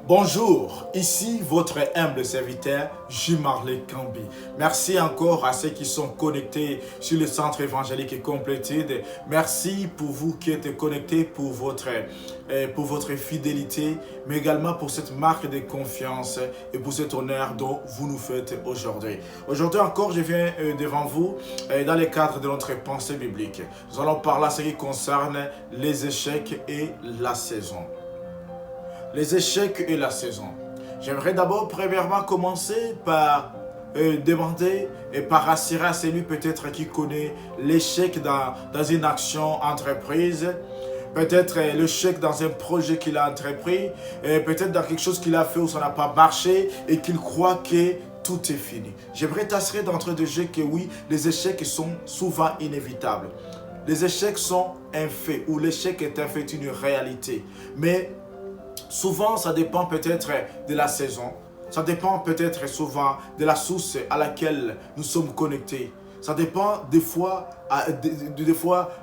Bonjour, ici votre humble serviteur, J-Marley Kambi. Merci encore à ceux qui sont connectés sur le centre évangélique Completed. Merci pour vous qui êtes connectés pour votre fidélité, mais également pour cette marque de confiance et pour cet honneur dont vous nous faites aujourd'hui. Aujourd'hui encore, je viens devant vous dans le cadre de notre pensée biblique. Nous allons parler à ce qui concerne les échecs et la saison. Les échecs et la saison. J'aimerais d'abord premièrement commencer par demander et par assurer à celui peut-être qui connaît l'échec dans une action entreprise, peut-être l'échec dans un projet qu'il a entrepris, peut-être dans quelque chose qu'il a fait où ça n'a pas marché et qu'il croit que tout est fini. J'aimerais t'assurer d'entrée de jeu que oui, les échecs sont souvent inévitables. Les échecs sont un fait, ou l'échec est un fait, une réalité. Mais souvent, ça dépend peut-être de la saison. Ça dépend peut-être souvent de la source à laquelle nous sommes connectés. Ça dépend des fois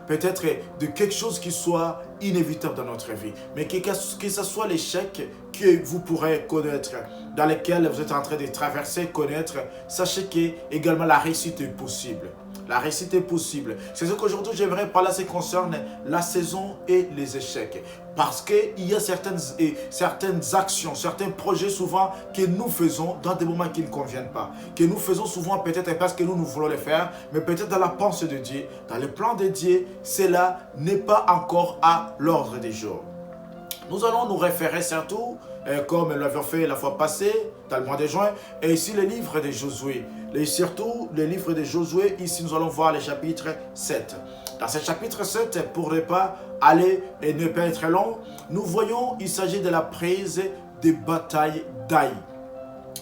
peut-être de quelque chose qui soit inévitable dans notre vie. Mais que ce soit l'échec que vous pourrez connaître, dans lequel vous êtes en train de traverser, connaître, sachez que également la réussite est possible. La réussite est possible. C'est ce qu'aujourd'hui j'aimerais parler à ce qui concerne la saison et les échecs. Parce qu'il y a certaines actions, certains projets souvent que nous faisons dans des moments qui ne conviennent pas. Que nous faisons souvent peut-être parce que nous voulons le faire, mais peut-être dans la pensée de Dieu, dans le plan de Dieu, cela n'est pas encore à l'ordre des jours. Nous allons nous référer surtout, comme nous l'avions fait la fois passée, dans le mois de juin, et ici le livre de Josué. Et surtout, le livre de Josué, ici nous allons voir le chapitre 7. Dans ce chapitre 7, pour ne pas aller et ne pas être long, nous voyons, il s'agit de la prise des batailles d'Aï.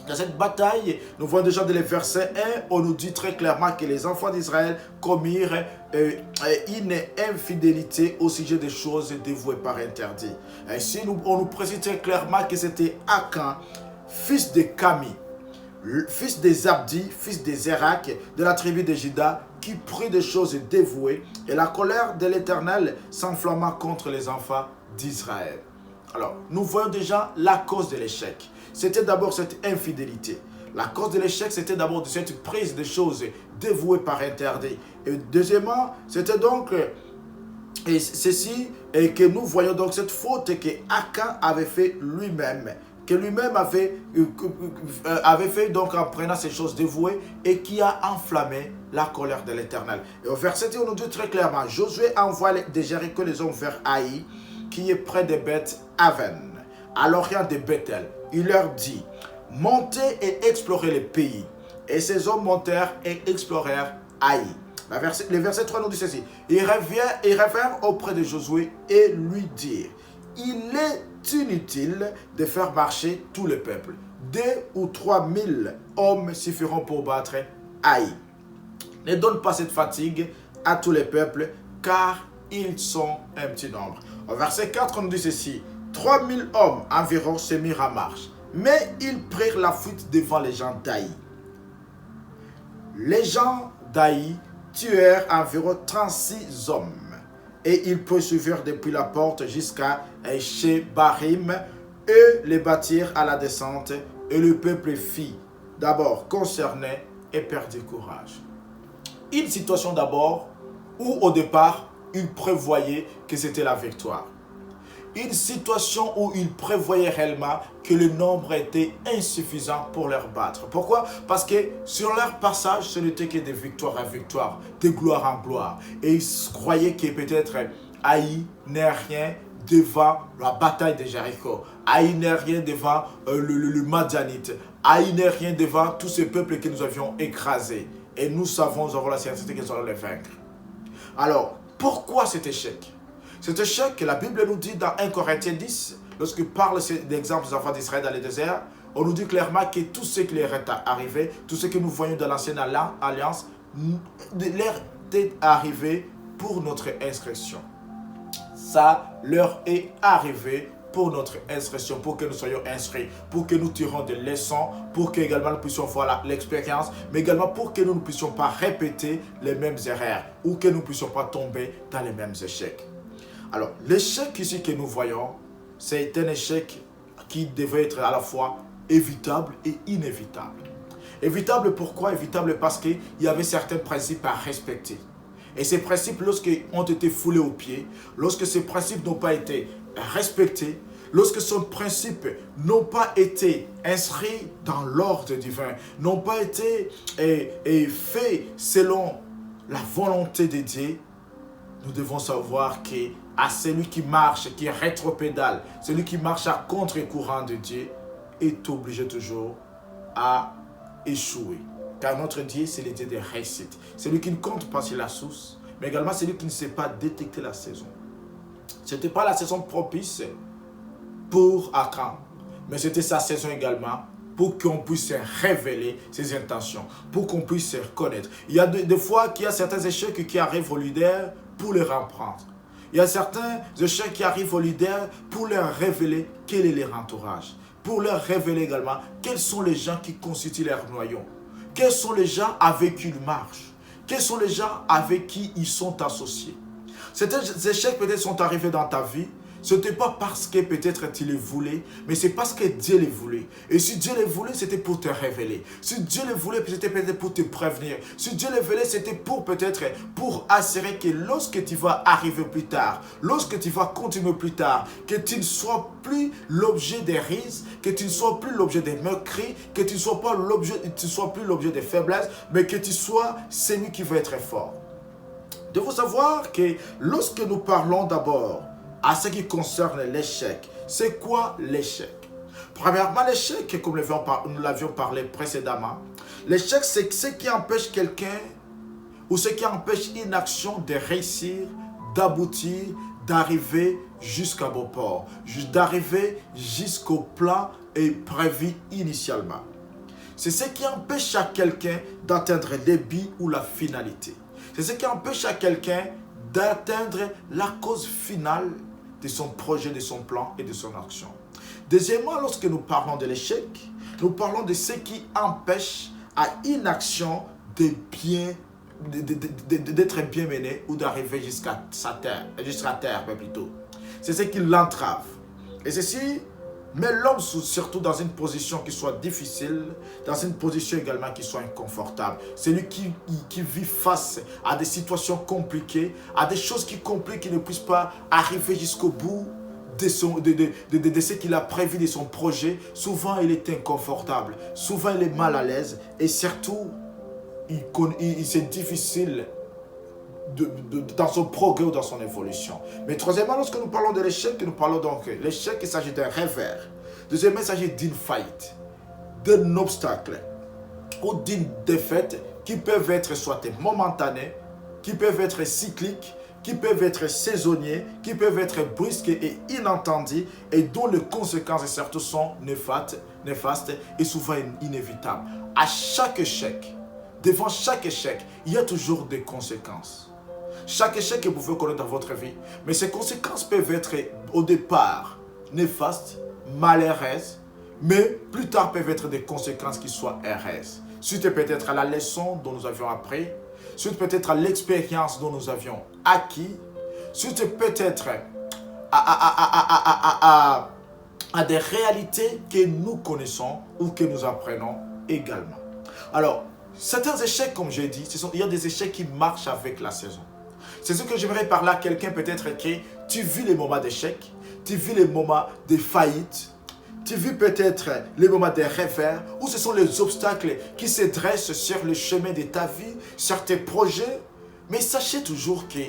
Dans cette bataille, nous voyons déjà dans le verset 1, on nous dit très clairement que les enfants d'Israël commirent une infidélité au sujet des choses dévouées par interdit. Ici, on nous précise très clairement que c'était Akan, fils de Kami, fils des Zabdi, fils des Zérak, de la tribu de Juda, qui prit des choses dévouées, et la colère de l'Éternel s'enflamma contre les enfants d'Israël. Alors, nous voyons déjà la cause de l'échec. C'était d'abord cette infidélité. La cause de l'échec, c'était d'abord cette prise de choses dévouées par interdit. Et deuxièmement, c'était donc ceci que nous voyons donc cette faute que Akan avait fait lui-même. Que lui-même avait fait donc en prenant ces choses dévouées et qui a enflammé la colère de l'Éternel. Et au verset 10, on nous dit très clairement, Josué envoie de Jéricho les hommes vers Haï, qui est près de Beth-Aven, à l'orient de Bethel. Il leur dit, montez et explorez le pays. Et ces hommes montèrent et explorèrent Haï. Le verset 3 nous dit ceci, ils revinrent auprès de Josué et lui dirent, il est inutile de faire marcher tout le peuple. 2 ou 3 000 hommes suffiront pour battre Haï. Ne donne pas cette fatigue à tous les peuples, car ils sont un petit nombre. Au verset 4, on nous dit ceci. 3 000 hommes environ se mirent en marche, mais ils prirent la fuite devant les gens d'Haï. Les gens d'Haï tuèrent environ 36 hommes, et ils poursuivirent depuis la porte jusqu'à chez Barim. Eux les battirent à la descente, et le peuple fit d'abord concerné et perdit courage. Une situation d'abord où au départ, ils prévoyaient que c'était la victoire. Une situation où ils prévoyaient réellement que le nombre était insuffisant pour leur battre. Pourquoi? Parce que sur leur passage, ce n'était que de victoire en victoire, de gloire en gloire. Et ils croyaient que peut-être Haï n'est rien devant la bataille de Jéricho. Haï n'est rien devant le Madianite. Haï n'est rien devant tous ces peuples que nous avions écrasés. Et nous avons la certitude que nous allons les vaincre. Alors, pourquoi cet échec? Cet échec, la Bible nous dit dans 1 Corinthiens 10, lorsqu'il parle d'exemple des enfants d'Israël dans le désert, on nous dit clairement que tout ce qui leur est arrivé, tout ce que nous voyons dans l'ancienne alliance, leur est arrivé pour notre instruction. Ça leur est arrivé pour notre instruction, pour que nous soyons instruits, pour que nous tirons des leçons, pour que également nous puissions voir l'expérience, mais également pour que nous ne puissions pas répéter les mêmes erreurs ou que nous ne puissions pas tomber dans les mêmes échecs. Alors, l'échec ici que nous voyons, c'est un échec qui devait être à la fois évitable et inévitable. Évitable pourquoi? Évitable parce qu'il y avait certains principes à respecter. Et ces principes, lorsqu'ils ont été foulés aux pieds, lorsque ces principes n'ont pas été respectés, lorsque ces principes n'ont pas été inscrits dans l'ordre divin, n'ont pas été faits selon la volonté de Dieu, nous devons savoir qu'à celui qui marche, qui rétropédale, celui qui marche à contre-courant de Dieu, est obligé toujours à échouer. Car notre Dieu, c'est le Dieu de réussite. C'est lui qui ne compte pas sur la source, mais également c'est lui qui ne sait pas détecter la saison. Ce n'était pas la saison propice pour Achan, mais c'était sa saison également pour qu'on puisse révéler ses intentions, pour qu'on puisse se reconnaître. Il y a des fois qu'il y a certains échecs qui arrivent aux leaders pour les reprendre. Il y a certains échecs qui arrivent aux leaders pour leur révéler quel est leur entourage, pour leur révéler également quels sont les gens qui constituent leur noyau, quels sont les gens avec qui ils marchent, quels sont les gens avec qui ils sont associés. Certains échecs peut-être sont arrivés dans ta vie. Ce n'était pas parce que peut-être tu les voulais, mais c'est parce que Dieu les voulait. Et si Dieu les voulait, c'était pour te révéler. Si Dieu les voulait, c'était peut-être pour te prévenir. Si Dieu les voulait, c'était pour assurer que lorsque tu vas arriver plus tard, lorsque tu vas continuer plus tard, que tu ne sois plus l'objet des risques, que tu ne sois plus l'objet des moqueries, que tu ne sois plus l'objet des faiblesses, mais que tu sois celui qui va être fort. Il faut savoir que lorsque nous parlons d'abord à ce qui concerne l'échec, c'est quoi l'échec? Premièrement, l'échec, comme nous l'avions parlé précédemment, l'échec, c'est ce qui empêche quelqu'un ou ce qui empêche une action de réussir, d'aboutir, d'arriver jusqu'à bon port, d'arriver jusqu'au plan prévu initialement. C'est ce qui empêche à quelqu'un d'atteindre le but ou la finalité. C'est ce qui empêche à quelqu'un d'atteindre la cause finale de son projet, de son plan et de son action. Deuxièmement, lorsque nous parlons de l'échec, nous parlons de ce qui empêche à une action d'être bien menée ou d'arriver jusqu'à terre plutôt. C'est ce qui l'entrave. Et ceci met l'homme surtout dans une position qui soit difficile, dans une position également qui soit inconfortable. Celui qui vit face à des situations compliquées, à des choses qui compliquent, qui ne puissent pas arriver jusqu'au bout de ce qu'il a prévu de son projet. Souvent, il est inconfortable. Souvent, il est mal à l'aise. Et surtout, c'est difficile dans son progrès ou dans son évolution. Mais troisièmement, lorsque nous parlons de l'échec, nous parlons donc de l'échec, il s'agit d'un revers. Deuxièmement, il s'agit d'une faillite, d'un obstacle ou d'une défaite qui peuvent être soit momentanées, qui peuvent être cycliques, qui peuvent être saisonniers, qui peuvent être brusques et inattendues et dont les conséquences surtout sont néfastes et souvent inévitables. À chaque échec, devant chaque échec, il y a toujours des conséquences. Chaque échec que vous pouvez connaître dans votre vie, mais ces conséquences peuvent être au départ néfastes, malheureuses, mais plus tard peuvent être des conséquences qui soient heureuses. Suite peut-être à la leçon dont nous avions appris, suite peut-être à l'expérience dont nous avions acquis, suite peut-être à des réalités que nous connaissons ou que nous apprenons également. Alors, certains échecs, comme j'ai dit, il y a des échecs qui marchent avec la saison. C'est ce que j'aimerais parler à quelqu'un peut-être que tu vis les moments d'échec, tu vis les moments de faillite, tu vis peut-être les moments de revers, où ce sont les obstacles qui se dressent sur le chemin de ta vie, sur tes projets. Mais sachez toujours que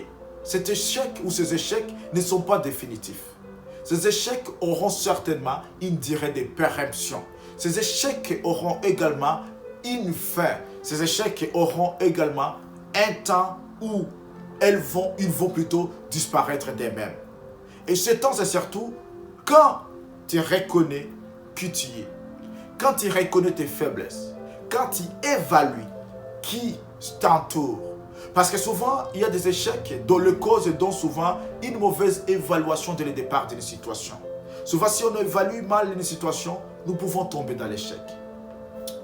cet échec ou ces échecs ne sont pas définitifs. Ces échecs auront certainement une durée de péremption. Ces échecs auront également une fin. Ces échecs auront également un temps où ils vont plutôt disparaître d'eux-mêmes. Et ce temps, c'est surtout quand tu reconnais qui tu es, quand tu reconnais tes faiblesses, quand tu évalues qui t'entoure. Parce que souvent, il y a des échecs dont le cause est donc souvent une mauvaise évaluation dès le départ d'une situation. Souvent, si on évalue mal une situation, nous pouvons tomber dans l'échec.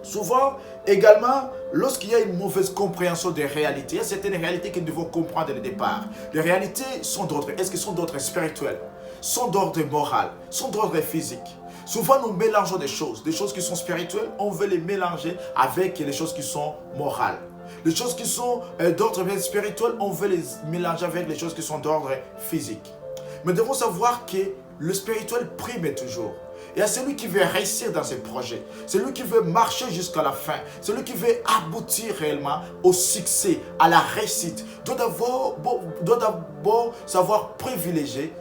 Souvent, également, lorsqu'il y a une mauvaise compréhension des réalités, il y a certaines réalités que nous devons comprendre dès le départ. Les réalités sont d'ordre, est-ce qu'elles sont d'ordre spirituel, sont d'ordre moral, sont d'ordre physique, Souvent, nous mélangeons des choses qui sont spirituelles, on veut les mélanger avec les choses qui sont morales. Les choses qui sont d'ordre spirituel, on veut les mélanger avec les choses qui sont d'ordre physique. Mais nous devons savoir que le spirituel prime toujours. Il y a celui qui veut réussir dans ses projets, celui qui veut marcher jusqu'à la fin, celui qui veut aboutir réellement au succès, à la réussite, doit d'abord savoir privilégier,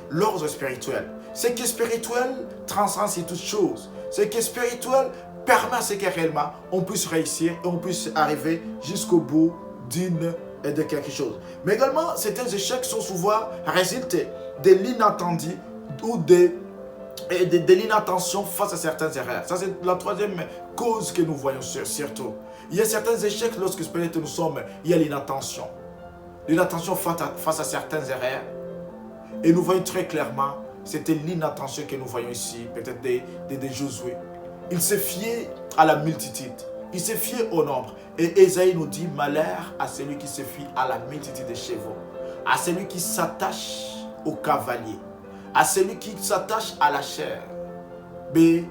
l'ordre spirituel. Ce qui est spirituel transcende sur toute chose. Ce qui est spirituel permet à ce que réellement on puisse réussir et on puisse arriver jusqu'au bout de quelque chose. Mais également, certains échecs sont souvent résultés de l'inattendu ou de l'inattention face à certaines erreurs. Ça, c'est la troisième cause que nous voyons surtout. Il y a certains échecs lorsque peut-être il y a l'inattention. L'inattention face à certaines erreurs. Et nous voyons très clairement, c'était l'inattention que nous voyons ici, peut-être de Josué. Il se fiait à la multitude. Il se fiait au nombre. Et Ésaïe nous dit, malheur à celui qui se fie à la multitude des chevaux, à celui qui s'attache au cavalier, à celui qui s'attache à la chair, mais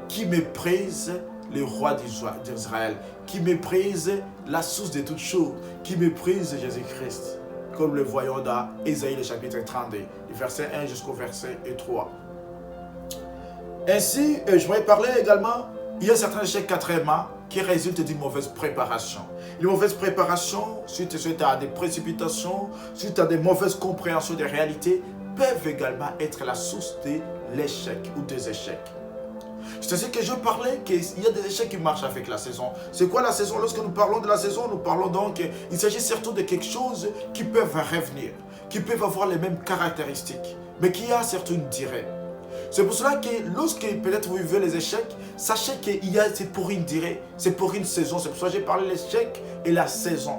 qui méprise le roi d'Israël, qui méprise la source de toutes choses, qui méprise Jésus-Christ, comme le voyons dans Ésaïe le chapitre 32, verset 1 jusqu'au verset 3. Ainsi, je voudrais parler également, il y a certains échecs quatrièmement qui résultent d'une mauvaise préparation. Une mauvaise préparation, suite à des précipitations, suite à des mauvaises compréhensions des réalités, peuvent également être la source de l'échec ou des échecs. C'est ainsi que je parlais qu'il y a des échecs qui marchent avec la saison. C'est quoi la saison? Lorsque nous parlons de la saison, nous parlons donc, il s'agit surtout de quelque chose qui peuvent revenir, qui peuvent avoir les mêmes caractéristiques, mais qui a surtout une durée. C'est pour cela que lorsque peut-être vous vivez les échecs, sachez que c'est pour une durée, c'est pour une saison. C'est pour ça que j'ai parlé de l'échec et la saison.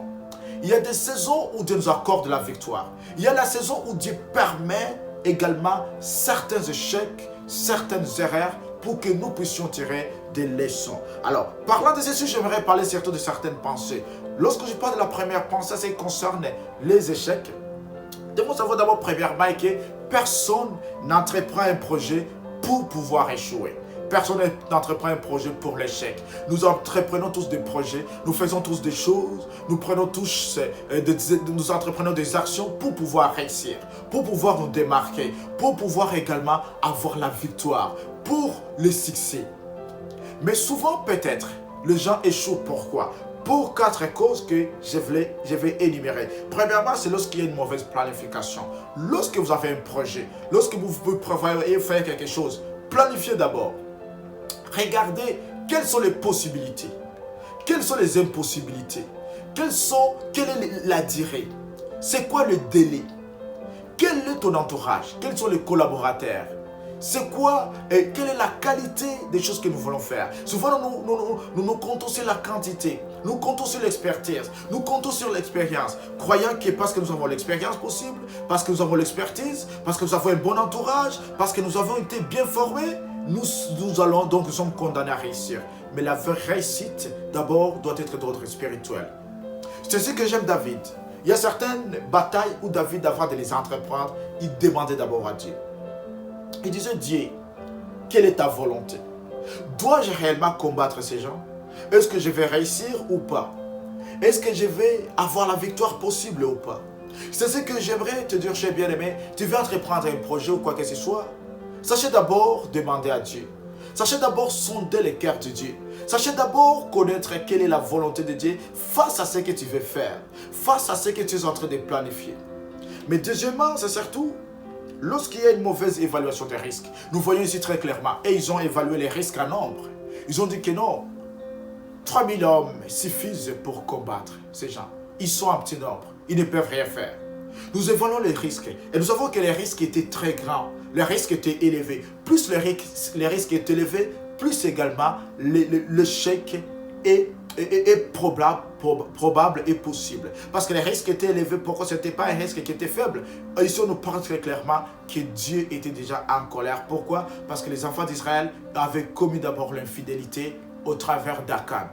Il y a des saisons où Dieu nous accorde la victoire. Il y a la saison où Dieu permet également certains échecs, certaines erreurs pour que nous puissions tirer des leçons. Alors, parlant de ceci, j'aimerais parler surtout de certaines pensées. Lorsque je parle de la première pensée, c'est concerne les échecs. Nous devons savoir d'abord premièrement que personne n'entreprend un projet pour pouvoir échouer. Personne n'entreprend un projet pour l'échec. Nous entreprenons tous des projets, nous faisons tous des choses, nous entreprenons des actions pour pouvoir réussir, pour pouvoir nous démarquer, pour pouvoir également avoir la victoire, pour le succès. Mais souvent peut-être, les gens échouent. Pourquoi? Pour 4 causes que je vais énumérer. Premièrement, c'est lorsqu'il y a une mauvaise planification. Lorsque vous avez un projet, lorsque vous prévoyez faire quelque chose, planifiez d'abord. Regardez quelles sont les possibilités, quelles sont les impossibilités, quelle est la durée, c'est quoi le délai, quel est ton entourage, quels sont les collaborateurs, c'est quoi et quelle est la qualité des choses que nous voulons faire. Souvent nous comptons sur la quantité, nous comptons sur l'expertise, nous comptons sur l'expérience, croyant que parce que nous avons l'expérience possible, parce que nous avons l'expertise, parce que nous avons un bon entourage, parce que nous avons été bien formés, nous sommes condamnés à réussir. Mais la vraie réussite, d'abord, doit être d'ordre spirituel. C'est ce que j'aime David. Il y a certaines batailles où David, avant de les entreprendre, il demandait d'abord à Dieu. Il disait, Dieu, quelle est ta volonté? Dois-je réellement combattre ces gens? Est-ce que je vais réussir ou pas? Est-ce que je vais avoir la victoire possible ou pas? C'est ce que j'aimerais te dire, cher bien-aimé. Tu veux entreprendre un projet ou quoi que ce soit? Sachez d'abord demander à Dieu. Sachez d'abord sonder le cœur de Dieu. Sachez d'abord connaître quelle est la volonté de Dieu face à ce que tu veux faire, face à ce que tu es en train de planifier. Mais deuxièmement, c'est surtout lorsqu'il y a une mauvaise évaluation des risques. Nous voyons ici très clairement, et ils ont évalué les risques en nombre. Ils ont dit que non, 3000 hommes suffisent pour combattre ces gens. Ils sont en petit nombre, ils ne peuvent rien faire. Nous évaluons les risques et nous savons que les risques étaient très grands, les risques étaient élevés. Plus les risques étaient élevés, plus également l'échec est probable et possible. Parce que les risques étaient élevés, pourquoi ce n'était pas un risque qui était faible? Ici, on nous parle très clairement que Dieu était déjà en colère. Pourquoi? Parce que les enfants d'Israël avaient commis d'abord l'infidélité au travers d'Akan.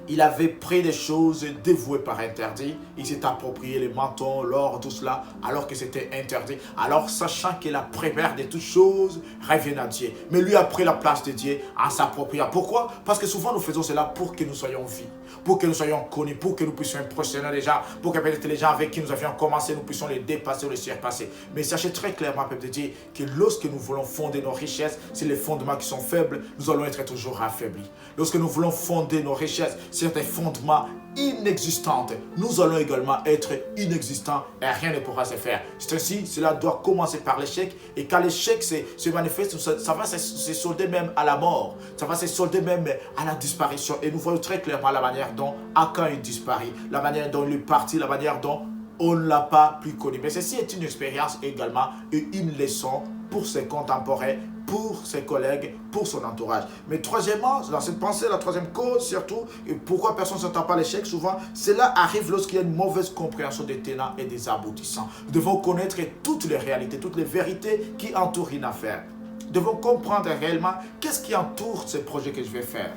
Il avait pris des choses dévouées par interdit. Il s'est approprié les mentons, l'or, tout cela, alors que c'était interdit. Alors, sachant que la première de toutes choses revient à Dieu. Mais lui a pris la place de Dieu en s'appropriant. Pourquoi? Parce que souvent nous faisons cela pour que nous soyons vus, pour que nous soyons connus, pour que nous puissions impressionner les gens, pour que peut-être les gens avec qui nous avions commencé, nous puissions les dépasser ou les surpasser. Mais sachez très clairement, peuple de Dieu, que lorsque nous voulons fonder nos richesses, c'est les fondements qui sont faibles, nous allons être toujours affaiblis. Lorsque nous voulons fonder nos richesses sur des fondements inexistants, nous allons également être inexistants et rien ne pourra se faire. C'est ainsi, cela doit commencer par l'échec, et quand l'échec se manifeste, ça va se solder même à la mort, ça va se solder même à la disparition. Et nous voyons très clairement la manière dont Akan est disparu, la manière dont il est parti, la manière dont on ne l'a pas plus connu. Mais ceci est une expérience également et une leçon pour ses contemporains, pour ses collègues, pour son entourage. Mais troisièmement, dans cette pensée, la troisième cause surtout, et pourquoi personne ne s'attend pas à l'échec souvent, cela arrive lorsqu'il y a une mauvaise compréhension des tenants et des aboutissants. Nous devons connaître toutes les réalités, toutes les vérités qui entourent une affaire. Nous devons comprendre réellement qu'est-ce qui entoure ce projet que je vais faire.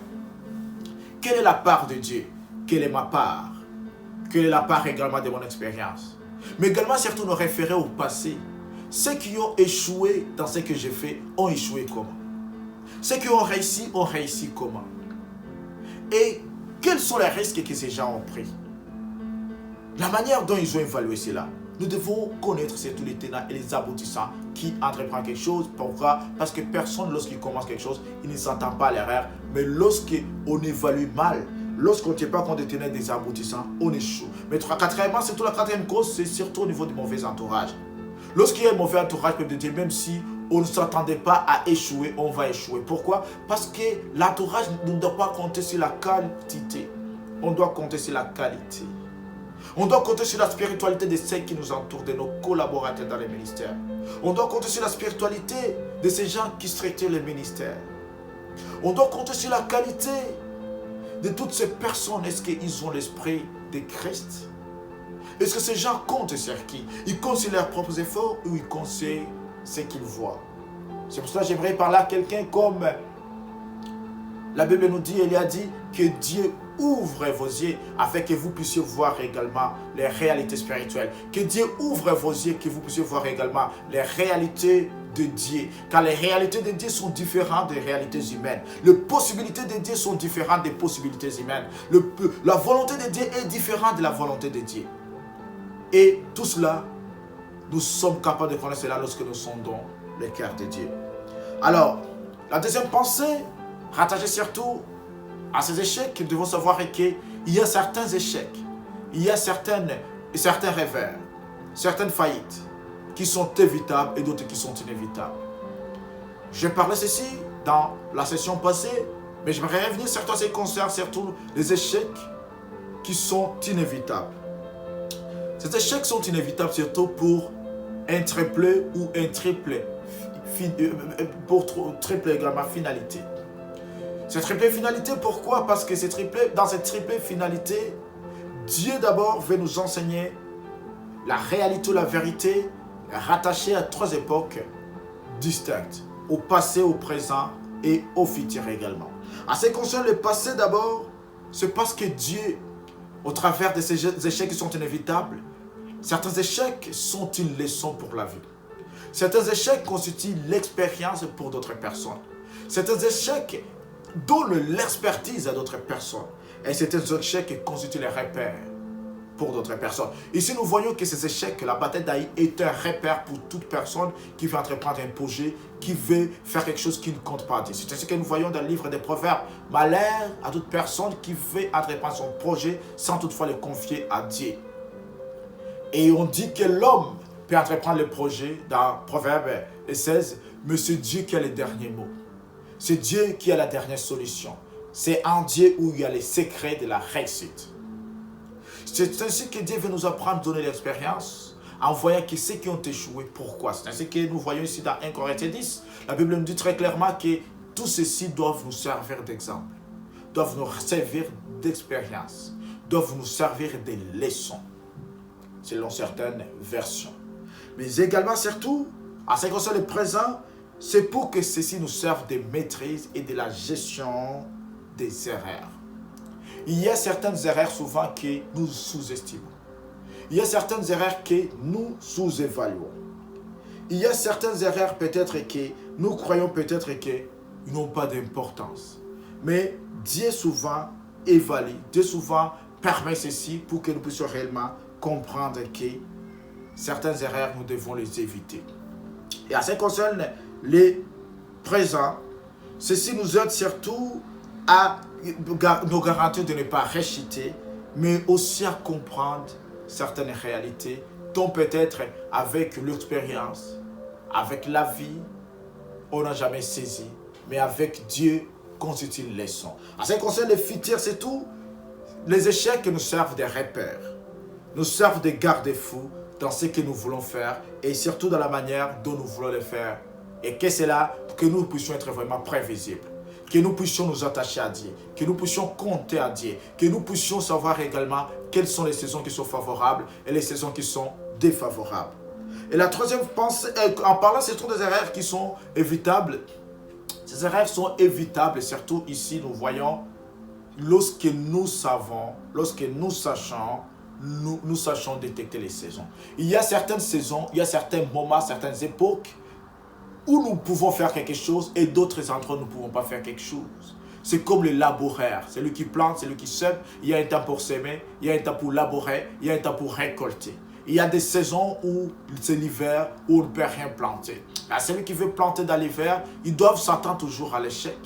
Quelle est la part de Dieu? Quelle est ma part? Quelle est la part également de mon expérience? Mais également surtout nous référer au passé. Ceux qui ont échoué dans ce que j'ai fait ont échoué comment? Ceux qui ont réussi comment? Et quels sont les risques que ces gens ont pris? La manière dont ils ont évalué cela. Nous devons connaître surtout les tenants et les aboutissants qui entreprennent quelque chose. Pourquoi? Parce que personne, lorsqu'il commence quelque chose, il ne s'attend pas à l'erreur. Mais lorsqu'on évalue mal, lorsqu'on ne tient pas compte des tenants et des aboutissants, on échoue. Mais quatrièmement, surtout la quatrième cause, c'est surtout au niveau du mauvais entourage. Lorsqu'il y a un mauvais entourage, peuple de Dieu, même si on ne s'attendait pas à échouer, on va échouer. Pourquoi? Parce que l'entourage ne doit pas compter sur la quantité. On doit compter sur la qualité. On doit compter sur la spiritualité de ceux qui nous entourent, de nos collaborateurs dans les ministères. On doit compter sur la spiritualité de ces gens qui structurent les ministères. On doit compter sur la qualité de toutes ces personnes. Est-ce qu'ils ont l'esprit de Christ? Est-ce que ces gens comptent sur qui? Ils comptent sur leurs propres efforts ou ils comptent sur ce qu'ils voient? C'est pour cela que j'aimerais parler à quelqu'un comme la Bible nous dit, elle a dit que Dieu ouvre vos yeux afin que vous puissiez voir également les réalités spirituelles. Que Dieu ouvre vos yeux, que vous puissiez voir également les réalités de Dieu. Car les réalités de Dieu sont différentes des réalités humaines. Les possibilités de Dieu sont différentes des possibilités humaines. La volonté de Dieu est différente de la volonté de Dieu. Et tout cela, nous sommes capables de connaître cela lorsque nous sondons le cœur de Dieu. Alors, la deuxième pensée, rattachée surtout à ces échecs, nous devons savoir qu'il y a certains échecs, il y a certains revers, certaines faillites qui sont évitables et d'autres qui sont inévitables. Je parlais ceci dans la session passée, mais j'aimerais revenir sur ce qui concerne surtout les échecs qui sont inévitables. Ces échecs sont inévitables surtout pour un triplé ou un triple, pour triple également finalité. Cette triple finalité, pourquoi? Parce que dans cette triple finalité, Dieu d'abord veut nous enseigner la réalité ou la vérité rattachée à trois époques distinctes, au passé, au présent et au futur également. En ce qui concerne le passé d'abord, c'est parce que Dieu, au travers de ces échecs qui sont inévitables, certains échecs sont une leçon pour la vie. Certains échecs constituent l'expérience pour d'autres personnes. Certains échecs donnent l'expertise à d'autres personnes. Et certains échecs constituent les repères pour d'autres personnes. Ici, nous voyons que ces échecs, la bataille d'Aï est un repère pour toute personne qui veut entreprendre un projet, qui veut faire quelque chose qui ne compte pas. C'est ce que nous voyons dans le livre des Proverbes. Malheur à toute personne qui veut entreprendre son projet sans toutefois le confier à Dieu. Et on dit que l'homme peut entreprendre le projet dans Proverbe 16, mais c'est Dieu qui a le dernier mot. C'est Dieu qui a la dernière solution. C'est en Dieu où il y a les secrets de la réussite. C'est ainsi que Dieu veut nous apprendre à donner l'expérience en voyant que ceux qui ont échoué, pourquoi? C'est ainsi que nous voyons ici dans 1 Corinthiens 10. La Bible nous dit très clairement que tous ceux-ci doivent nous servir d'exemple, doivent nous servir d'expérience, doivent nous servir des leçons, selon certaines versions. Mais également, surtout, en ce qui concerne le présent, c'est pour que ceci nous serve de maîtrise et de la gestion des erreurs. Il y a certaines erreurs souvent que nous sous-estimons. Il y a certaines erreurs que nous sous-évaluons. Il y a certaines erreurs peut-être que nous croyons peut-être qu'ils n'ont pas d'importance. Mais Dieu souvent évalue, Dieu souvent permet ceci pour que nous puissions réellement comprendre que certaines erreurs, nous devons les éviter. Et en ce qui concerne les présents, ceci nous aide surtout à nous garantir de ne pas réciter, mais aussi à comprendre certaines réalités dont peut-être avec l'expérience, avec la vie, on n'a jamais saisi, mais avec Dieu constitue une leçon. En ce qui concerne les futurs, c'est tout. Les échecs nous servent de repères, nous servent de garde-fous dans ce que nous voulons faire et surtout dans la manière dont nous voulons le faire. Et que c'est là que nous puissions être vraiment prévisibles, que nous puissions nous attacher à Dieu, que nous puissions compter à Dieu, que nous puissions savoir également quelles sont les saisons qui sont favorables et les saisons qui sont défavorables. Et la troisième pensée, en parlant, ce sont des erreurs qui sont évitables. Ces erreurs sont évitables, surtout ici, nous voyons, lorsque nous savons, lorsque nous sachons, nous sachons détecter les saisons. Il y a certaines saisons, il y a certains moments, certaines époques où nous pouvons faire quelque chose et d'autres endroits où nous ne pouvons pas faire quelque chose. C'est comme le laboureur, c'est lui qui plante, c'est lui qui sème. Il y a un temps pour s'aimer, il y a un temps pour labourer, il y a un temps pour récolter. Il y a des saisons où c'est l'hiver, où on ne peut rien planter. À celui qui veut planter dans l'hiver, ils doivent s'attendre toujours à l'échec.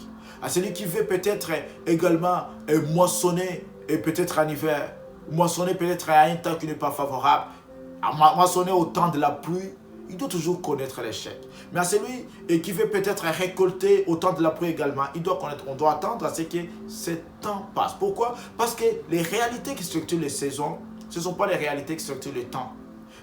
À celui qui veut peut-être également moissonner, et peut-être en hiver, moissonner peut-être à un temps qui n'est pas favorable, à moissonner au temps de la pluie, il doit toujours connaître l'échec. Mais à celui qui veut peut-être récolter au temps de la pluie également, il doit connaître, on doit attendre à ce que ce temps passe. Pourquoi? Parce que les réalités qui structurent les saisons, ce ne sont pas les réalités qui structurent le temps.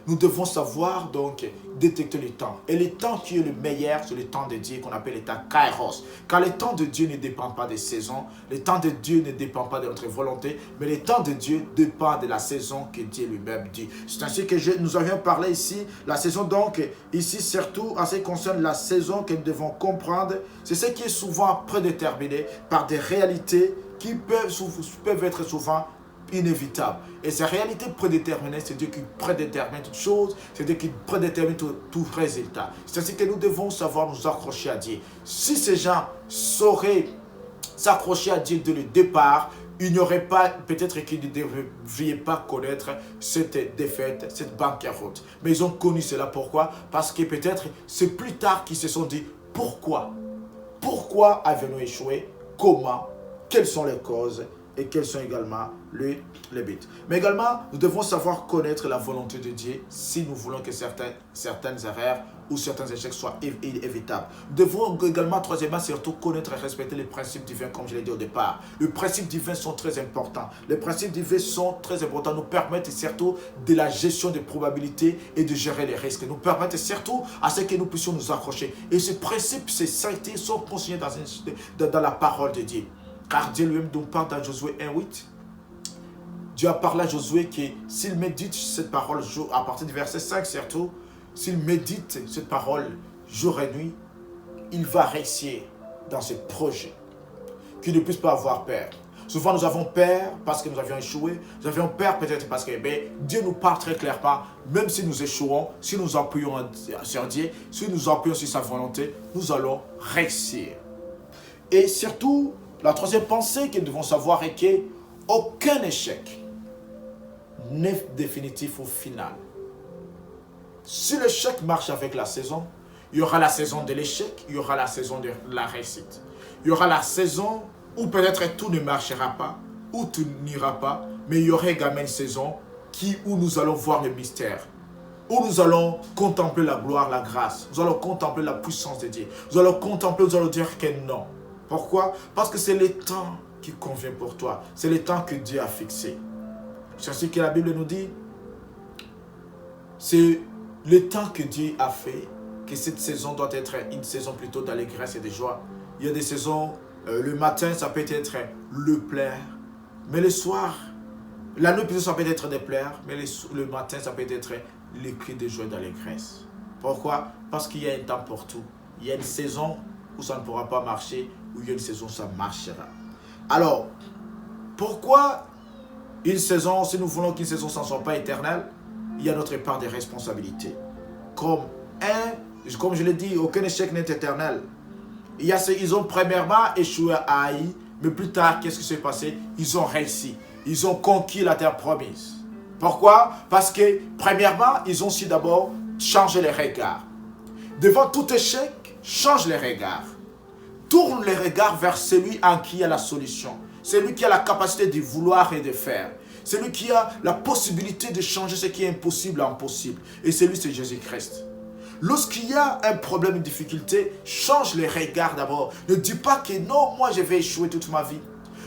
Nous devons savoir donc détecter le temps. Et le temps qui est le meilleur, c'est le temps de Dieu qu'on appelle le temps Kairos. Car le temps de Dieu ne dépend pas des saisons, le temps de Dieu ne dépend pas de notre volonté, mais le temps de Dieu dépend de la saison que Dieu lui-même dit. C'est ainsi que nous avions parlé ici, la saison donc, ici surtout en ce qui concerne la saison que nous devons comprendre, c'est ce qui est souvent prédéterminé par des réalités qui peuvent être souvent inévitable. Et ces réalités prédéterminées, c'est Dieu qui prédétermine toutes choses, c'est Dieu qui prédétermine tout résultat. C'est ainsi que nous devons savoir nous accrocher à Dieu. Si ces gens sauraient s'accrocher à Dieu dès le départ, il n'y aurait pas, peut-être qu'ils ne devraient pas connaître cette défaite, cette banqueroute. Mais ils ont connu cela. Pourquoi? Parce que peut-être c'est plus tard qu'ils se sont dit, pourquoi? Pourquoi avons-nous échoué? Comment? Quelles sont les causes? Et quels sont également les buts. Mais également, nous devons savoir connaître la volonté de Dieu si nous voulons que certaines erreurs ou certains échecs soient évitables. Nous devons également, troisièmement, surtout connaître et respecter les principes divins, comme je l'ai dit au départ. Les principes divins sont très importants. Les principes divins sont très importants, nous permettent surtout de la gestion des probabilités et de gérer les risques. Nous permettent surtout à ce que nous puissions nous accrocher. Et ces principes, ces saintetés sont consignés dans la parole de Dieu. Car Dieu lui-même nous parle dans Josué 1:8. Dieu a parlé à Josué que s'il médite cette parole, à partir du verset 5 surtout, s'il médite cette parole jour et nuit, il va réussir dans ses projets. Qu'il ne puisse pas avoir peur. Souvent nous avons peur parce que nous avions échoué. Nous avions peur peut-être parce que Dieu nous parle très clairement. Même si nous échouons, si nous appuyons sur Dieu, si nous appuyons sur sa volonté, nous allons réussir. Et surtout, la troisième pensée que nous devons savoir est qu'aucun échec n'est définitif au final. Si l'échec marche avec la saison, il y aura la saison de l'échec, il y aura la saison de la réussite. Il y aura la saison où peut-être tout ne marchera pas, où tout n'ira pas, mais il y aura également une saison où nous allons voir le mystère, où nous allons contempler la gloire, la grâce, nous allons contempler la puissance de Dieu, nous allons contempler, nous allons dire que non. Pourquoi? Parce que c'est le temps qui convient pour toi. C'est le temps que Dieu a fixé. C'est ce que la Bible nous dit. C'est le temps que Dieu a fait, que cette saison doit être une saison plutôt d'allégresse et de joie. Il y a des saisons, le matin, ça peut être le pleurs, mais le soir, la nuit plutôt, ça peut être des pleurs, mais le matin, ça peut être les cris de joie et d'allégresse. Pourquoi? Parce qu'il y a un temps pour tout. Il y a une saison où ça ne pourra pas marcher, où il y a une saison où ça marchera. Alors, Pourquoi une saison, si nous voulons qu'une saison ne soit pas éternelle, il y a notre part de responsabilité. Comme je l'ai dit, aucun échec n'est éternel. Ils ont premièrement échoué à Haï, mais plus tard, qu'est-ce qui s'est passé? Ils ont réussi. Ils ont conquis la terre promise. Pourquoi? Parce que, premièrement, ils ont su d'abord changer les regards. Devant tout échec, change les regards. Tourne les regards vers celui en qui il y a la solution. Celui qui a la capacité de vouloir et de faire. Celui qui a la possibilité de changer ce qui est impossible en possible. Et celui, c'est Jésus-Christ. Lorsqu'il y a un problème, une difficulté, change les regards d'abord. Ne dis pas que non, moi je vais échouer toute ma vie.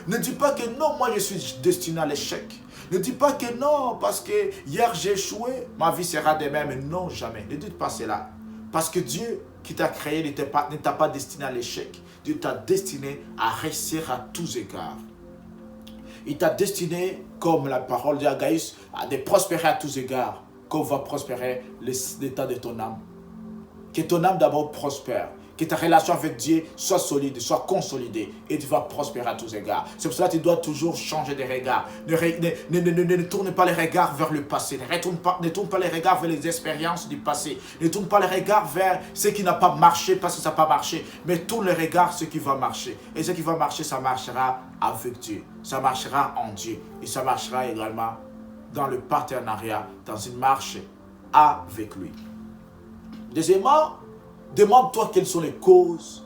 Ne dis pas que non, moi je suis destiné à l'échec. Ne dis pas que non, parce que hier j'ai échoué, ma vie sera de même. Non, jamais. Ne dites pas cela. Parce que Dieu qui t'a créé ne t'a pas destiné à l'échec. Dieu t'a destiné à réussir à tous égards. Il t'a destiné, comme la parole de Agaïs, à de prospérer à tous égards, comme va prospérer l'état de ton âme. Que ton âme d'abord prospère. Que ta relation avec Dieu soit solide, soit consolidée. Et tu vas prospérer à tous égards. C'est pour cela que tu dois toujours changer de regard. Ne tourne pas les regards vers le passé. Ne tourne pas les regards vers les expériences du passé. Ne tourne pas les regards vers ce qui n'a pas marché parce que ça n'a pas marché. Mais tourne les regards vers ce qui va marcher. Et ce qui va marcher, ça marchera avec Dieu. Ça marchera en Dieu. Et ça marchera également dans le partenariat, dans une marche avec lui. Deuxièmement, demande-toi quelles sont les causes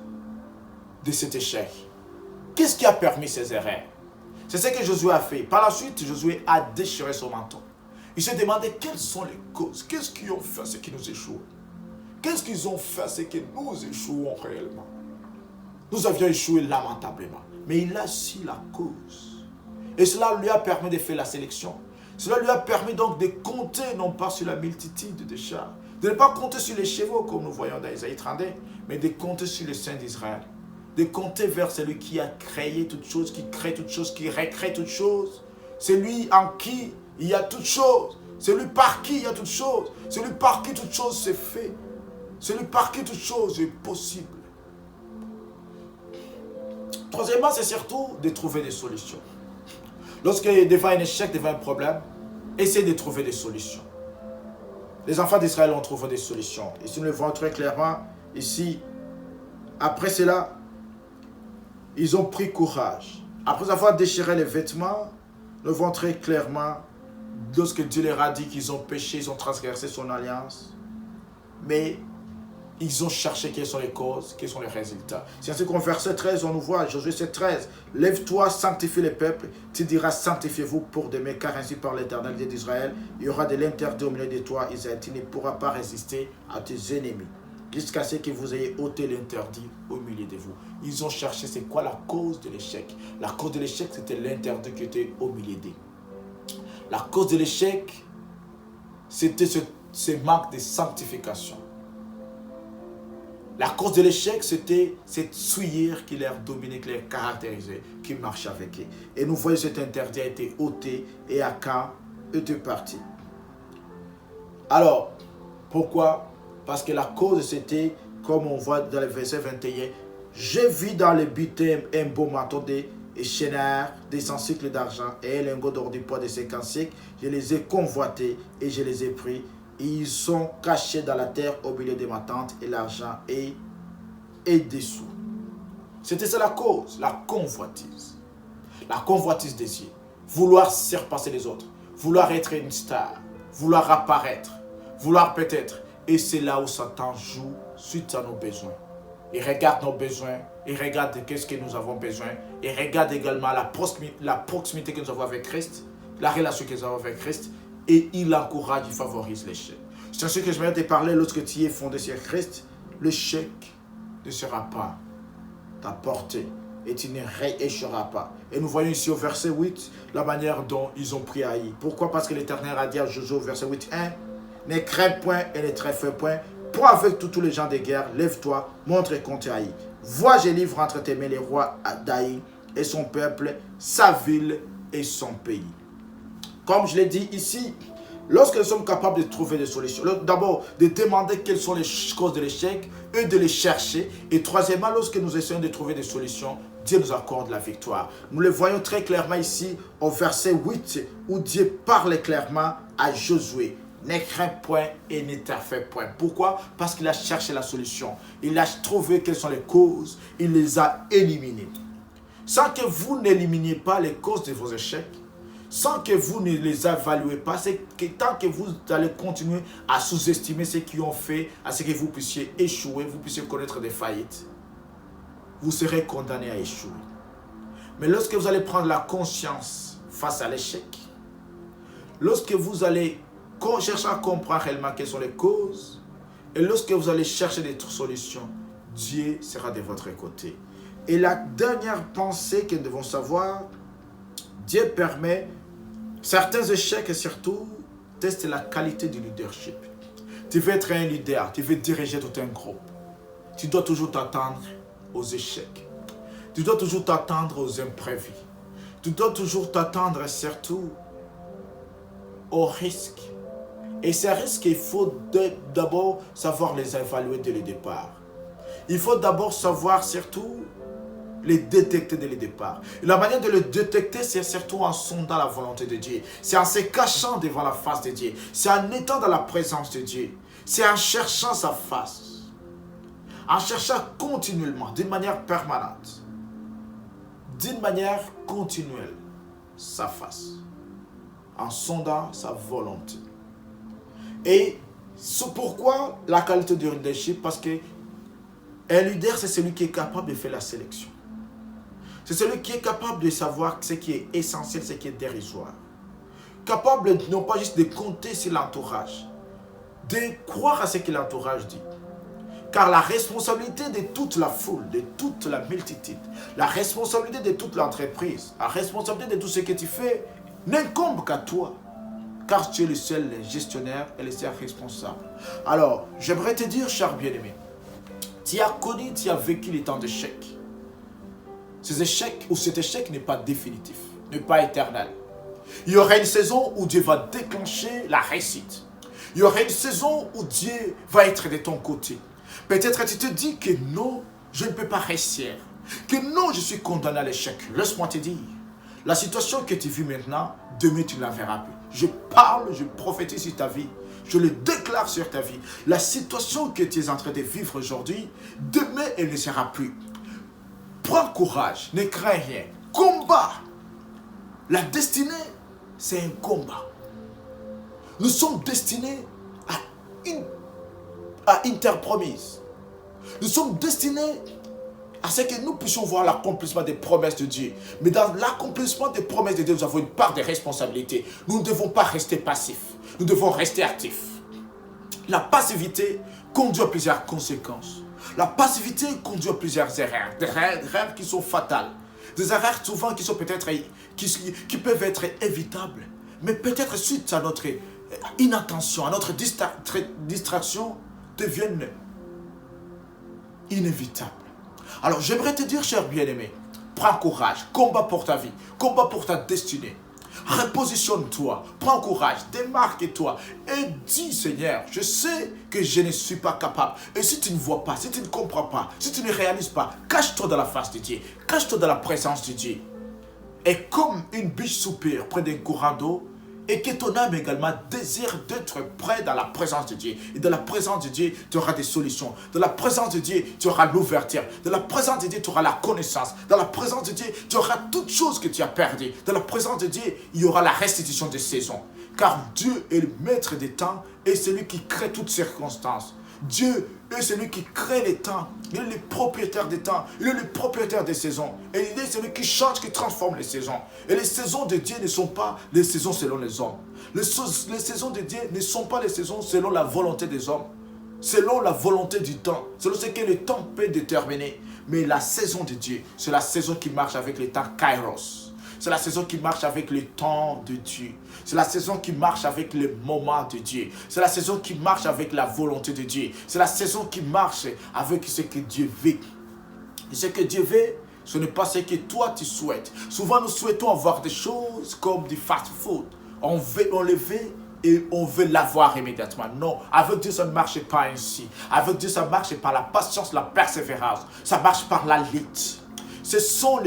de cet échec. Qu'est-ce qui a permis ces erreurs? C'est ce que Josué a fait. Par la suite, Josué a déchiré son manteau. Il s'est demandé quelles sont les causes. Qu'est-ce qu'ils ont fait ce qui nous échoue? Qu'est-ce qu'ils ont fait ce que nous échouons réellement? Nous avions échoué lamentablement. Mais il a su la cause. Et cela lui a permis de faire la sélection. Cela lui a permis donc de compter non pas sur la multitude des chars, de ne pas compter sur les chevaux comme nous voyons dans Isaïe 32, mais de compter sur le Saint d'Israël. De compter vers celui qui a créé toutes choses, qui crée toutes choses, qui recrée toutes choses. Celui en qui il y a toutes choses. Celui par qui il y a toutes choses. Celui par qui toutes choses se fait. Celui par qui toutes choses est possible. Troisièmement, c'est surtout de trouver des solutions. Lorsque devant un échec, devant un problème, essaie de trouver des solutions. Les enfants d'Israël ont trouvé des solutions. Et si nous le voyons très clairement, ici, après cela, ils ont pris courage. Après avoir déchiré les vêtements, nous voyons très clairement, lorsque Dieu leur a dit qu'ils ont péché, ils ont transgressé son alliance. Mais ils ont cherché quelles sont les causes, quels sont les résultats. C'est ainsi qu'en verset 13, on nous voit, Josué 7,13, « Lève-toi, sanctifie le peuple, tu diras, sanctifiez-vous pour demain, car ainsi par l'Éternel Dieu d'Israël, il y aura de l'interdit au milieu de toi, Israël, tu ne pourras pas résister à tes ennemis, jusqu'à ce que vous ayez ôté l'interdit au milieu de vous. » Ils ont cherché, c'est quoi la cause de l'échec? La cause de l'échec, c'était l'interdit qui était au milieu d'eux. La cause de l'échec, c'était ce manque de sanctification. La cause de l'échec, c'était cette souillure qui leur dominait, qui leur caractérisait, qui marchait avec eux. Et nous voyons cet interdit a été ôté et Akan était parti. Alors, pourquoi? Parce que la cause, c'était, comme on voit dans le verset 21, « J'ai vu dans le butin un beau manteau de chénard, des 100 cycles d'argent et un lingot d'or du poids de 50 cycles. Je les ai convoités et je les ai pris. Ils sont cachés dans la terre au milieu de ma tente et l'argent est dessous. » C'était ça la cause, la convoitise. La convoitise des yeux. Vouloir surpasser les autres. Vouloir être une star. Vouloir apparaître. Vouloir peut-être. Et c'est là où Satan joue suite à nos besoins. Il regarde nos besoins. Il regarde qu'est-ce que nous avons besoin. Il regarde également la proximité que nous avons avec Christ. La relation que nous avons avec Christ. Et il encourage, il favorise l'échec. C'est ce que je viens de parler lorsque tu es fondé sur Christ. L'échec ne sera pas ta portée et tu ne rééchoueras pas. Et nous voyons ici au verset 8 la manière dont ils ont pris Haï. Pourquoi? Parce que l'Éternel a dit à Josué au verset 8:1, « Ne crains point et ne trèfle point. Prends avec tous les gens de guerre, lève-toi, montre contre Haï. Vois, je livre entre tes mains les rois d'Haï et son peuple, sa ville et son pays. » Comme je l'ai dit ici, lorsque nous sommes capables de trouver des solutions, d'abord de demander quelles sont les causes de l'échec et de les chercher. Et troisièmement, lorsque nous essayons de trouver des solutions, Dieu nous accorde la victoire. Nous le voyons très clairement ici au verset 8 où Dieu parle clairement à Josué. Ne crains point et ne t'affaire point. Pourquoi? Parce qu'il a cherché la solution. Il a trouvé quelles sont les causes. Il les a éliminées. Sans que vous n'éliminiez pas les causes de vos échecs, sans que vous ne les évaluez pas, c'est que tant que vous allez continuer à sous-estimer ce qu'ils ont fait, à ce que vous puissiez échouer, vous puissiez connaître des faillites, vous serez condamné à échouer. Mais lorsque vous allez prendre la conscience face à l'échec, lorsque vous allez chercher à comprendre réellement quelles sont les causes, et lorsque vous allez chercher des solutions, Dieu sera de votre côté. Et la dernière pensée que nous devons savoir, Dieu permet certains échecs et surtout tester la qualité du leadership. Tu veux être un leader, tu veux diriger tout un groupe. Tu dois toujours t'attendre aux échecs. Tu dois toujours t'attendre aux imprévus. Tu dois toujours t'attendre surtout aux risques. Et ces risques, il faut d'abord savoir les évaluer dès le départ. Il faut d'abord savoir surtout les détecter dès le départ. Et la manière de le détecter, c'est surtout en sondant la volonté de Dieu. C'est en se cachant devant la face de Dieu. C'est en étant dans la présence de Dieu. C'est en cherchant sa face. En cherchant continuellement, d'une manière permanente. D'une manière continuelle, sa face. En sondant sa volonté. Et c'est pourquoi la qualité du leadership, parce que un leader, c'est celui qui est capable de faire la sélection. C'est celui qui est capable de savoir ce qui est essentiel, ce qui est dérisoire. Capable non pas juste de compter sur l'entourage, de croire à ce que l'entourage dit. Car la responsabilité de toute la foule, de toute la multitude, la responsabilité de toute l'entreprise, la responsabilité de tout ce que tu fais, n'incombe qu'à toi. Car tu es le seul gestionnaire et le seul responsable. Alors, j'aimerais te dire, cher bien-aimé, tu as connu, tu as vécu les temps d'échec. Ces échecs ou cet échec n'est pas définitif, n'est pas éternel. Il y aura une saison où Dieu va déclencher la réussite. Il y aura une saison où Dieu va être de ton côté. Peut-être tu te dis que non, je ne peux pas réussir. Que non, je suis condamné à l'échec. Laisse-moi te dire, la situation que tu vis maintenant, demain tu ne la verras plus. Je parle, je prophétise sur ta vie. Je le déclare sur ta vie. La situation que tu es en train de vivre aujourd'hui, demain elle ne sera plus. Prends courage, ne crains rien. Combat. La destinée, c'est un combat. Nous sommes destinés à interpromise. Nous sommes destinés à ce que nous puissions voir l'accomplissement des promesses de Dieu. Mais dans l'accomplissement des promesses de Dieu, nous avons une part de responsabilité. Nous ne devons pas rester passifs. Nous devons rester actifs. La passivité conduit à plusieurs conséquences. La passivité conduit à plusieurs erreurs. Des erreurs qui sont fatales. Des erreurs souvent qui sont peut-être qui peuvent être évitables. Mais peut-être suite à notre inattention, à notre distraction, deviennent inévitables. Alors j'aimerais te dire, cher bien-aimé, prends courage, combat pour ta vie, combat pour ta destinée. Repositionne-toi, prends courage, démarque-toi et dis, Seigneur, je sais que je ne suis pas capable. Et si tu ne vois pas, si tu ne comprends pas, si tu ne réalises pas, cache-toi dans la face de Dieu, cache-toi dans la présence de Dieu. Et comme une biche soupire près d'un courant d'eau, et que ton âme également désire d'être près dans la présence de Dieu. Et dans la présence de Dieu, tu auras des solutions. Dans la présence de Dieu, tu auras l'ouverture. Dans la présence de Dieu, tu auras la connaissance. Dans la présence de Dieu, tu auras toutes choses que tu as perdues. Dans la présence de Dieu, il y aura la restitution des saisons. Car Dieu est le maître des temps et celui qui crée toutes circonstances. Dieu est celui qui crée les temps. Il est le propriétaire des temps. Il est le propriétaire des saisons. Et il est celui qui change, qui transforme les saisons. Et les saisons de Dieu ne sont pas les saisons selon les hommes. Les saisons de Dieu ne sont pas les saisons selon la volonté des hommes. Selon la volonté du temps. Selon ce que le temps peut déterminer. Mais la saison de Dieu, c'est la saison qui marche avec le temps Kairos. C'est la saison qui marche avec le temps de Dieu. C'est la saison qui marche avec le moment de Dieu. C'est la saison qui marche avec la volonté de Dieu. C'est la saison qui marche avec ce que Dieu veut. Et ce que Dieu veut, ce n'est pas ce que toi tu souhaites. Souvent nous souhaitons avoir des choses comme du fast-food. On le veut et on veut l'avoir immédiatement. Non, avec Dieu ça ne marche pas ainsi. Avec Dieu ça marche par la patience, la persévérance. Ça marche par la lutte. Ce sont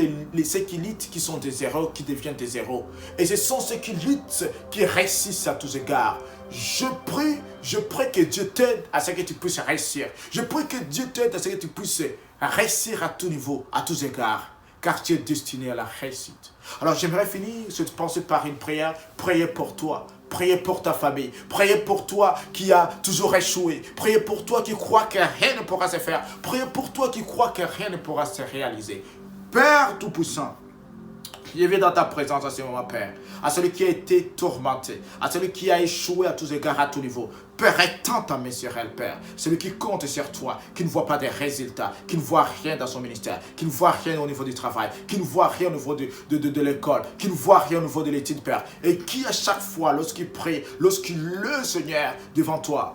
ceux qui luttent qui sont des héros, qui deviennent des héros. Et ce sont ceux qui luttent qui réussissent à tous égards. Je prie que Dieu t'aide à ce que tu puisses réussir. Je prie que Dieu t'aide à ce que tu puisses réussir à tout niveau, à tous égards. Car tu es destiné à la réussite. Alors j'aimerais finir cette pensée par une prière. Priez pour toi. Priez pour ta famille. Priez pour toi qui a toujours échoué. Priez pour toi qui croit que rien ne pourra se faire. Priez pour toi qui croit que rien ne pourra se réaliser. Père Tout-Puissant, je viens dans ta présence à ce moment, Père, à celui qui a été tourmenté, à celui qui a échoué à tous égards, à tout niveau. Père, étends ta main sur elle, Père. Celui qui compte sur toi, qui ne voit pas des résultats, qui ne voit rien dans son ministère, qui ne voit rien au niveau du travail, qui ne voit rien au niveau de l'école, qui ne voit rien au niveau de l'étude, Père. Et qui à chaque fois, lorsqu'il prie, lorsqu'il le Seigneur devant toi,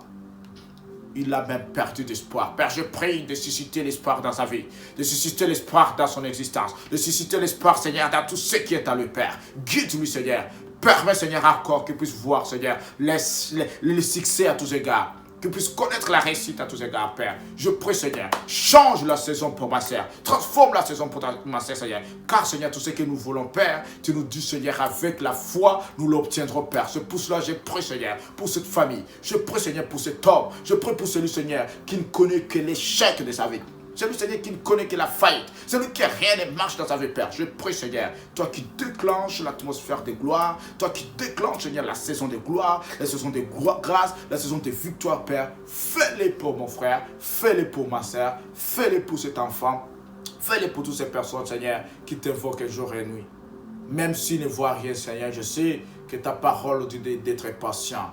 il a même perdu d'espoir. Père, je prie de susciter l'espoir dans sa vie, de susciter l'espoir dans son existence, de susciter l'espoir, Seigneur, dans tout ce qui est à lui, Père. Guide-lui, Seigneur. Permets, Seigneur, encore qu'il puisse voir, Seigneur, le succès à tous égards. Qu'il puisse connaître la réussite à tous égards, Père. Je prie, Seigneur, change la saison pour ma sœur. Transforme la saison pour ma sœur, Seigneur. Car, Seigneur, tout ce que nous voulons, Père, tu nous dis, Seigneur, avec la foi, nous l'obtiendrons, Père. C'est pour cela, je prie, Seigneur, pour cette famille. Je prie, Seigneur, pour cet homme. Je prie pour celui, Seigneur, qui ne connaît que l'échec de sa vie. Celui, Seigneur, qui ne connaît que la faillite. Celui qui rien ne marche dans sa vie, Père. Je prie, Seigneur, toi qui déclenches l'atmosphère de gloire, toi qui déclenches, Seigneur, la saison de gloire, la saison de grâce, la saison de victoire, Père. Fais-les pour mon frère, fais-les pour ma soeur, fais-les pour cet enfant, fais-les pour toutes ces personnes, Seigneur, qui t'invoquent jour et nuit. Même s'ils ne voient rien, Seigneur, je sais que ta parole dit d'être patient.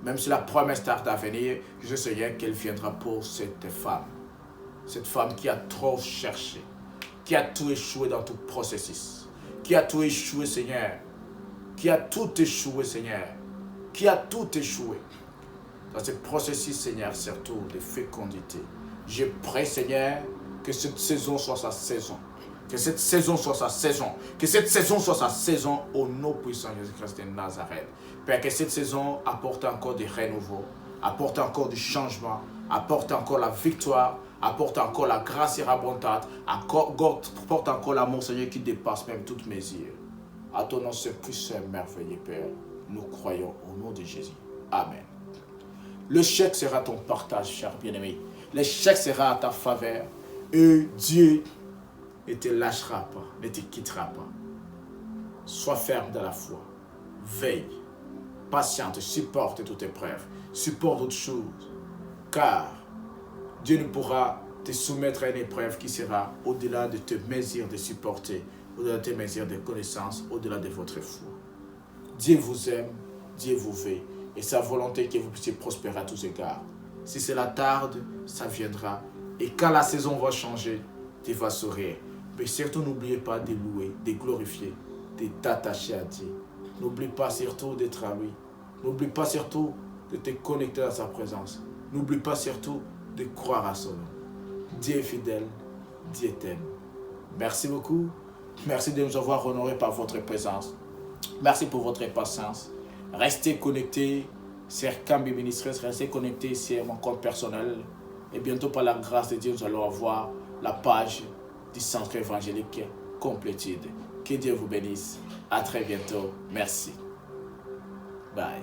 Même si la promesse tarde à venir, je sais, Seigneur, qu'elle viendra pour cette femme. Cette femme qui a trop cherché, qui a tout échoué dans tout processus, qui a tout échoué, Seigneur, qui a tout échoué, Seigneur, qui a tout échoué dans ce processus, Seigneur, surtout de fécondité. Je prie, Seigneur, que cette saison soit sa saison, que cette saison soit sa saison, que cette saison soit sa saison au nom puissant de Jésus-Christ de Nazareth. Père, que cette saison apporte encore des renouveaux, apporte encore du changement, apporte encore la victoire, apporte encore la grâce surabondante, apporte encore l'amour, Seigneur, qui dépasse même toute mesure. À ton nom, ce puissant et merveilleux Père, nous croyons au nom de Jésus. Amen. Le chèque sera ton partage, cher bien-aimé. Le chèque sera à ta faveur. Et Dieu ne te lâchera pas, ne te quittera pas. Sois ferme dans la foi. Veille. Patiente, supporte toute épreuve. Supporte toutes choses. Car Dieu ne pourra te soumettre à une épreuve qui sera au-delà de tes mesures de supporter, au-delà de tes mesures de connaissance, au-delà de votre foi. Dieu vous aime, Dieu vous veut, et sa volonté que vous puissiez prospérer à tous égards. Si cela tarde, ça viendra. Et quand la saison va changer, tu vas sourire. Mais surtout, n'oubliez pas de louer, de glorifier, de t'attacher à Dieu. N'oublie pas surtout d'être à lui. N'oublie pas surtout de te connecter à sa présence. N'oublie pas surtout de croire à son nom. Dieu est fidèle, Dieu t'aime. Merci beaucoup. Merci de nous avoir honorés par votre présence. Merci pour votre patience. Restez connectés sur Kambi Ministries, restez connectés sur mon compte personnel. Et bientôt, par la grâce de Dieu, nous allons avoir la page du centre évangélique Complétude. Que Dieu vous bénisse. À très bientôt. Merci. Bye.